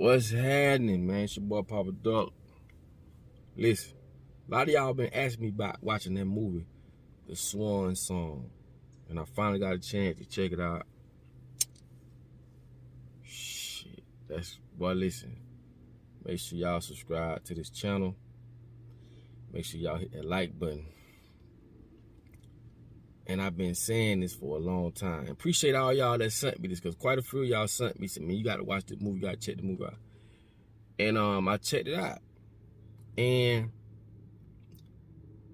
What's happening, man? It's your boy Papa Duck. Listen, a lot of y'all been asking me about watching that movie, the Swan song. And I finally got a chance to check it out. Shit. Boy, listen. Make sure y'all subscribe to this channel. Make sure y'all hit that like button. And I've been saying this for a long time. Appreciate all y'all that sent me this, because quite a few of y'all sent me, said, man, you got to watch this movie. You got to check the movie out. And I checked it out. And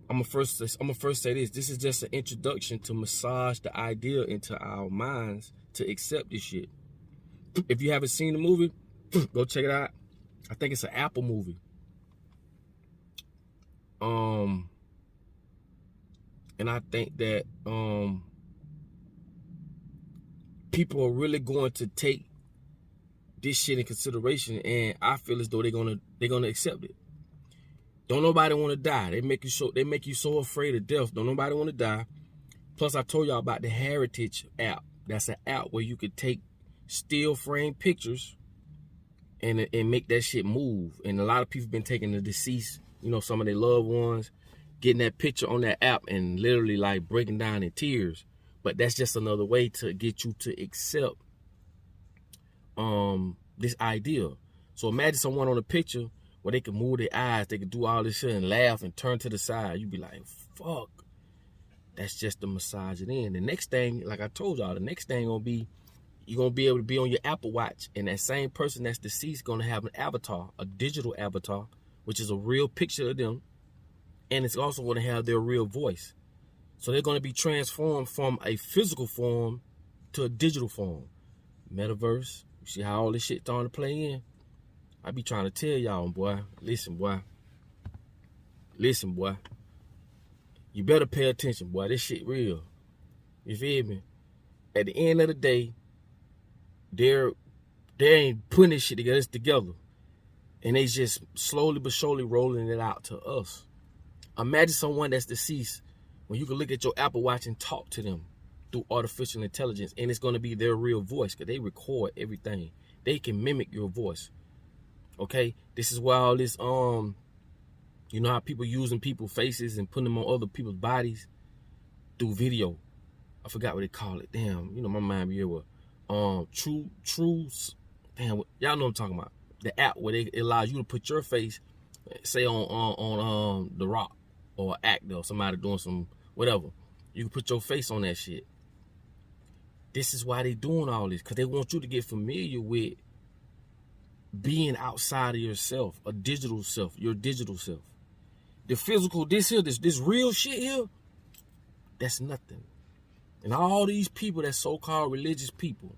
I'm gonna first say this. This is just an introduction to massage the idea into our minds to accept this shit. If you haven't seen the movie, go check it out. I think it's an Apple movie. And I think that people are really going to take this shit in consideration, and I feel as though they're gonna accept it. Don't nobody want to die. They make you so afraid of death. Don't nobody want to die. Plus, I told y'all about the Heritage app. That's an app where you could take still frame pictures and make that shit move. And a lot of people been taking the deceased, some of their loved ones, getting that picture on that app and literally like breaking down in tears. But that's just another way to get you to accept this idea. So imagine someone on a picture where they can move their eyes, they can do all this shit and laugh and turn to the side. You be like, fuck. That's just to massage it in. The next thing, like I told y'all, the next thing gonna be, you're gonna be able to be on your Apple Watch, and that same person that's deceased gonna have an avatar, a digital avatar, which is a real picture of them, and it's also gonna have their real voice. So they're gonna be transformed from a physical form to a digital form. Metaverse, you see how all this shit starting to play in? I be trying to tell y'all, boy, listen, boy. Listen, boy. You better pay attention, boy. This shit real. You feel me? At the end of the day, they ain't putting this shit together. And they just slowly but surely rolling it out to us. Imagine someone that's deceased when you can look at your Apple Watch and talk to them through artificial intelligence, and it's going to be their real voice, because they record everything. They can mimic your voice. Okay, this is why all this, you know how people using people's faces and putting them on other people's bodies through video. I forgot what they call it. Damn, my mind be here. True, damn, y'all know what I'm talking about. The app where it allows you to put your face, say on The Rock or an actor or somebody doing some whatever. You can put your face on that shit. This is why they doing all this, because they want you to get familiar with being outside of yourself, a digital self, your digital self. The physical, this real shit here, that's nothing. And all these people that so-called religious people,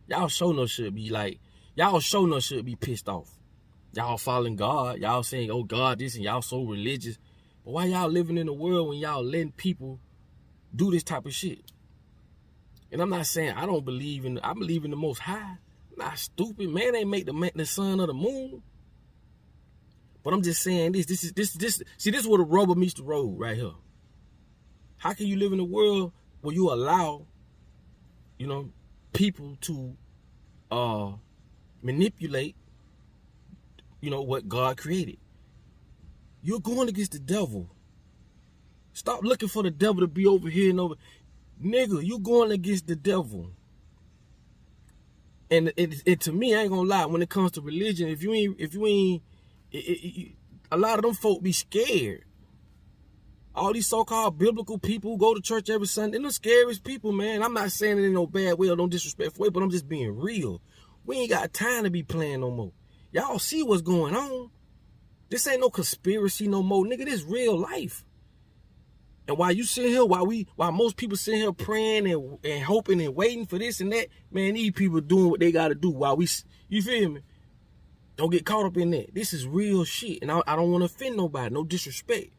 y'all sure no should be pissed off. Y'all following God, y'all saying, oh God, this, and y'all so religious. But why y'all living in a world when y'all letting people do this type of shit? And I'm not saying I believe in the Most High. Not stupid, man. They make the sun or the moon. But I'm just saying this. See, this is where the rubber meets the road right here. How can you live in a world where you allow, people to manipulate, what God created? You're going against the devil. Stop looking for the devil to be over here and over. Nigga, you going against the devil. And to me, I ain't gonna lie, when it comes to religion, if you ain't, a lot of them folk be scared. All these so-called biblical people who go to church every Sunday, they're the scariest people, man. I'm not saying it in no bad way or no disrespectful way, but I'm just being real. We ain't got time to be playing no more. Y'all see what's going on. This ain't no conspiracy no more, nigga. This real life. And while you sit here, while most people sit here praying and hoping and waiting for this and that, man, these people doing what they gotta do while you feel me? Don't get caught up in that. This is real shit, and I don't want to offend nobody, no disrespect.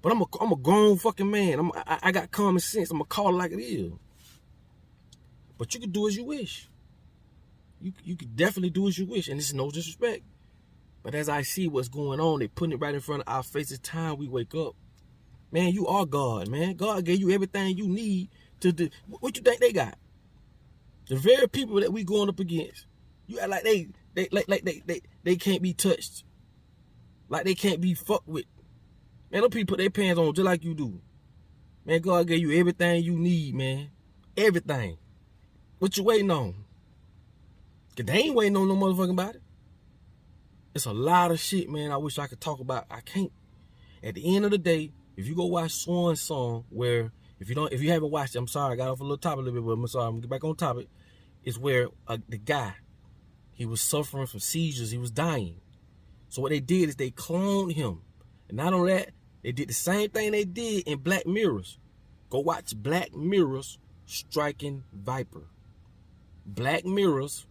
But I'm a grown fucking man. I got common sense. I'm gonna call it like it is. But you can do as you wish. You can definitely do as you wish, and this is no disrespect. But as I see what's going on, they putting it right in front of our faces. Time we wake up. Man, you are God, man. God gave you everything you need to do. What you think they got? The very people that we going up against. You act like they can't be touched. Like they can't be fucked with. Man, them people put their pants on just like you do. Man, God gave you everything you need, man. Everything. What you waiting on? Cause they ain't waiting on no motherfucking body. It's a lot of shit, man, I wish I could talk about. I can't. At the end of the day, if you go watch Swan song, where if you haven't watched it, I'm sorry, I got off a little topic a little bit, but I'm sorry, I'm gonna get back on topic. It's where the guy, he was suffering from seizures, he was dying. So what they did is they cloned him. And not only that, they did the same thing they did in Black Mirrors. Go watch Black Mirrors Striking Viper. Black Mirrors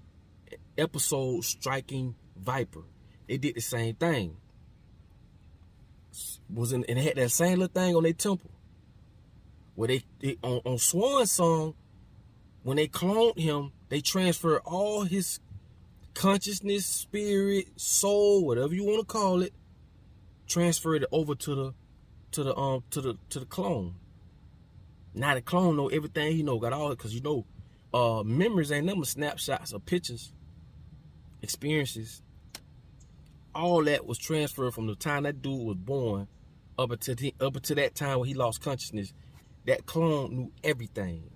episode Striking Viper. They did the same thing. And they had that same little thing on their temple. Where they on Swan song, when they cloned him, they transferred all his consciousness, spirit, soul, whatever you want to call it, transferred it over to the clone. Now the clone know everything he know, got all it, because you know, memories ain't nothing but snapshots of pictures, experiences. All that was transferred from the time that dude was born up until that time when he lost consciousness. That clone knew everything.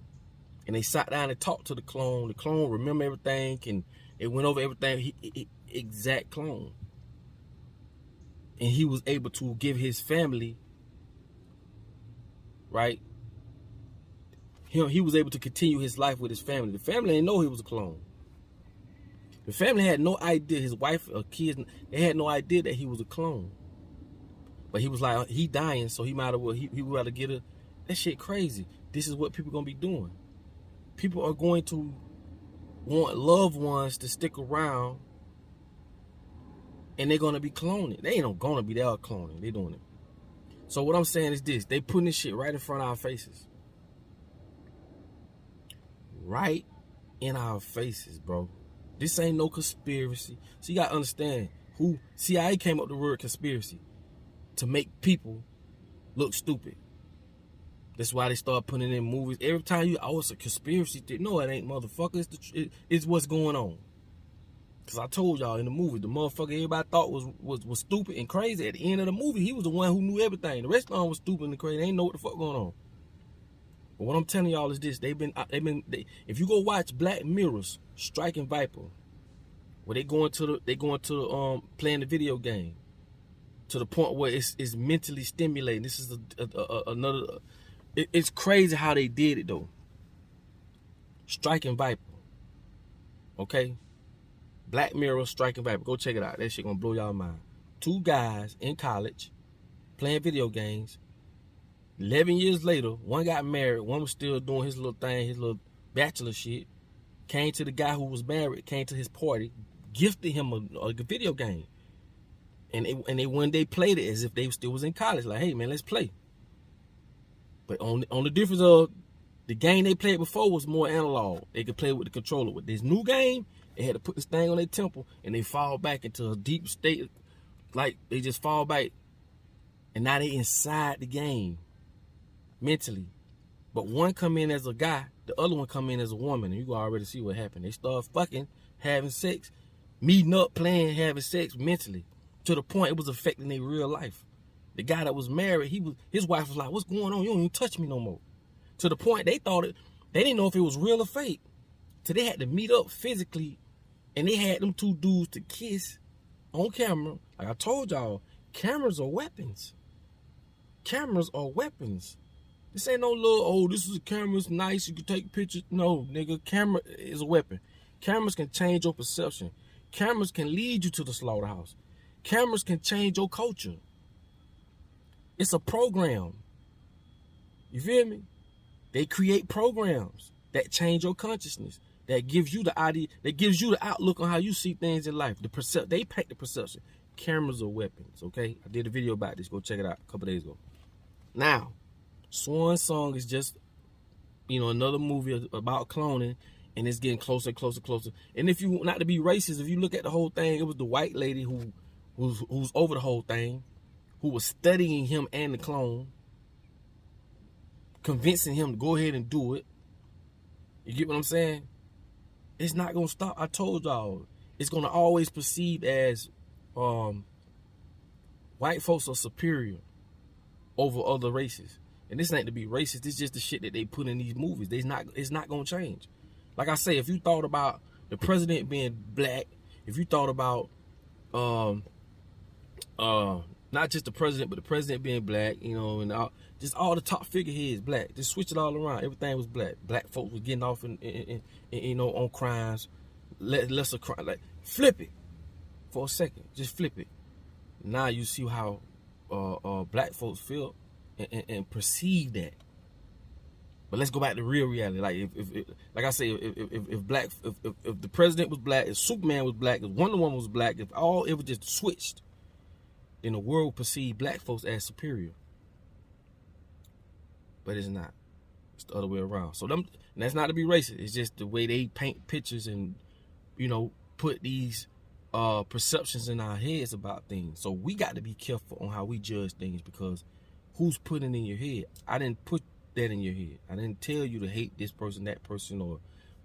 And they sat down and talked to the clone. The clone remember everything, and it went over everything. Exact clone. And he was able to give his family, right? He was able to continue his life with his family. The family didn't know he was a clone. The family had no idea, his wife or kids, they had no idea that he was a clone. But he was like, he dying, so he might as well, he would rather get a, that shit crazy. This is what people gonna be doing. People are going to want loved ones to stick around, and they're gonna be cloning. They ain't gonna be, they are cloning, they doing it. So what I'm saying is this, they putting this shit right in front of our faces. Right in our faces, bro. This ain't no conspiracy. So you gotta understand who CIA came up with the word conspiracy to make people look stupid. That's why they start putting it in movies. Every time it's a conspiracy theory. No, it ain't, motherfucker. It's what's going on. Cause I told y'all in the movie, the motherfucker everybody thought was stupid and crazy. At the end of the movie, he was the one who knew everything. The rest of them was stupid and crazy. They ain't know what the fuck going on. But what I'm telling y'all is this: if you go watch Black Mirrors Striking Viper, where they going to playing the video game, to the point where it's mentally stimulating. This is another. It's crazy how they did it though. Striking Viper, okay. Black Mirror Striking Viper. Go check it out. That shit gonna blow y'all mind. 2 guys in college playing video games. 11 years later, one got married, one was still doing his little thing, his little bachelor shit. Came to the guy who was married, came to his party, gifted him a video game. And they one day played it as if they still was in college. Like, hey man, let's play. But on the difference of the game they played before was more analog. They could play with the controller. With this new game, they had to put this thing on their temple and they fall back into a deep state. Like they just fall back. And now they inside the game. Mentally. But one come in as a guy, the other one come in as a woman, and you can already see what happened. They start fucking, having sex, meeting up, playing, having sex mentally, to the point it was affecting their real life. The guy that was married, his wife was like, what's going on? You don't even touch me no more. To the point they didn't know if it was real or fake. So they had to meet up physically, and they had them 2 dudes to kiss on camera. Like I told y'all, cameras are weapons. Cameras are weapons. This ain't no little, this is a camera, it's nice, you can take pictures. No, nigga, camera is a weapon. Cameras can change your perception. Cameras can lead you to the slaughterhouse. Cameras can change your culture. It's a program. You feel me? They create programs that change your consciousness, that gives you the idea, that gives you the outlook on how you see things in life. They pack the perception. Cameras are weapons, okay? I did a video about this. Go check it out a couple days ago. Now, Swan song is just, another movie about cloning, and it's getting closer, closer, closer. And if you, not to be racist, if you look at the whole thing, it was the white lady who's over the whole thing, who was studying him and the clone, convincing him to go ahead and do it. You get what I'm saying? It's not gonna stop. I told y'all, it's gonna always perceive as white folks are superior over other races. And this ain't to be racist. This is just the shit that they put in these movies. It's not gonna change. Like I say, if you thought about the president being black, if you thought about not just the president, but the president being black, you know, and just all the top figureheads black. Just switch it all around. Everything was black. Black folks was getting off in you know, on crimes, lesser crime. Like, flip it for a second. Just flip it. Now you see how black folks feel and perceive that. But let's go back to real reality. Like if like I say, if the president was black, if Superman was black, if Wonder Woman was black, if all it was just switched, then the world perceived black folks as superior. But it's not. It's the other way around. So and that's not to be racist. It's just the way they paint pictures and, you know, put these perceptions in our heads about things. So we got to be careful on how we judge things, because who's putting in your head? I didn't put that in your head. I didn't tell you to hate this person, that person, or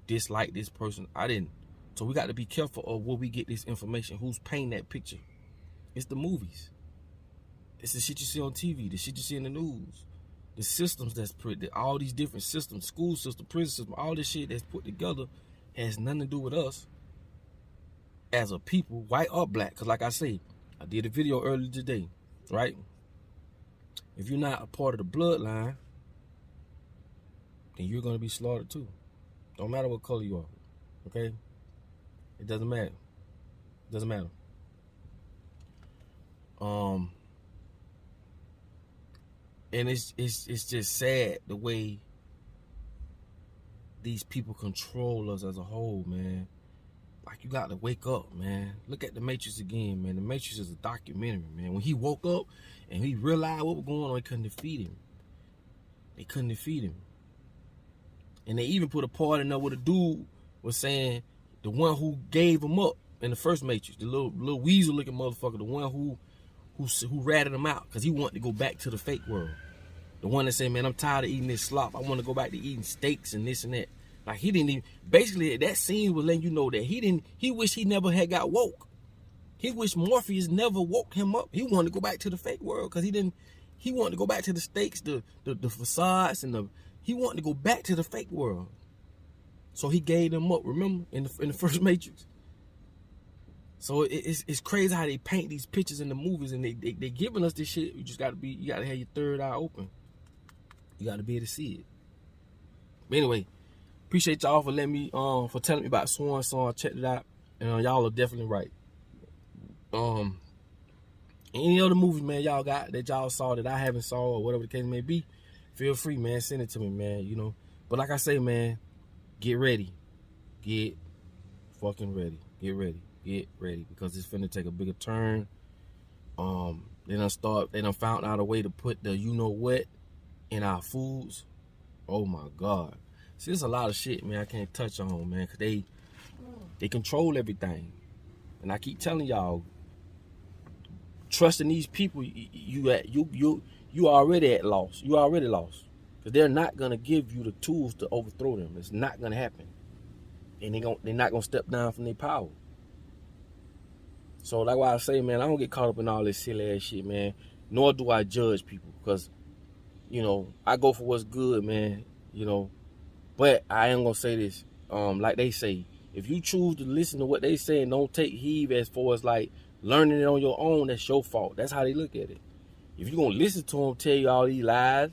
dislike this person. I didn't. So we got to be careful of where we get this information. Who's painting that picture? It's the movies. It's the shit you see on TV, the shit you see in the news, the systems that's put, all these different systems, school system, prison system, all this shit that's put together has nothing to do with us as a people, white or black. Because like I say, I did a video earlier today, right? If you're not a part of the bloodline, then you're going to be slaughtered too. Don't matter what color you are, okay? It doesn't matter. It doesn't matter. And it's just sad the way these people control us as a whole, man. Like, you got to wake up, man. Look at The Matrix again, man. The Matrix is a documentary, man. When he woke up and he realized what was going on, they couldn't defeat him. They couldn't defeat him. And they even put a part in there where the dude was saying the one who gave him up in the first Matrix, the little weasel-looking motherfucker, the one who ratted him out because he wanted to go back to the fake world. The one that said, man, I'm tired of eating this slop. I want to go back to eating steaks and this and that. Like, he didn't even, basically that scene was letting you know that he wished he never had got woke. He wished Morpheus never woke him up. He wanted to go back to the fake world because he wanted to go back to the steaks, the facades, and he wanted to go back to the fake world. So he gave them up, remember, in the first Matrix. So it's crazy how they paint these pictures in the movies, and they giving us this shit. You gotta have your third eye open. You gotta be able to see it. But anyway, appreciate y'all for letting me for telling me about Swan. So I checked it out, and y'all are definitely right. Any other movies, man, y'all got that y'all saw that I haven't saw, or whatever the case may be, feel free, man, send it to me, man. You know, but like I say, man, get ready, get fucking ready, get ready, because it's finna take a bigger turn. They done found out a way to put the you know what in our foods. Oh my God. See, there's a lot of shit, man, I can't touch on, man, because they control everything. And I keep telling y'all, trusting these people, you already at loss. You already lost. Because they're not gonna give you the tools to overthrow them. It's not gonna happen. And they're not gonna step down from their power. So that's why I say, man, I don't get caught up in all this silly ass shit, man. Nor do I judge people, because, you know, I go for what's good, man. You know, but I am gonna say this, like they say, if you choose to listen to what they say and don't take heed as far as like learning it on your own, that's your fault. That's how they look at it. If you're gonna listen to them tell you all these lies,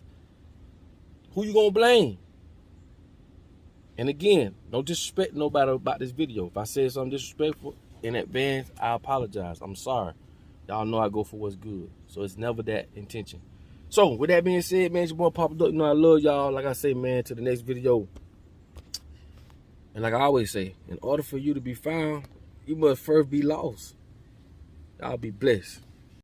who you gonna blame? And again, don't disrespect nobody about this video. If I said something disrespectful in advance, I apologize. I'm sorry. Y'all know I go for what's good. So it's never that intention. So with that being said, man, it's your boy Papa Duck. You know I love y'all. Like I say, man, to the next video. And like I always say, in order for you to be found, you must first be lost. Y'all be blessed.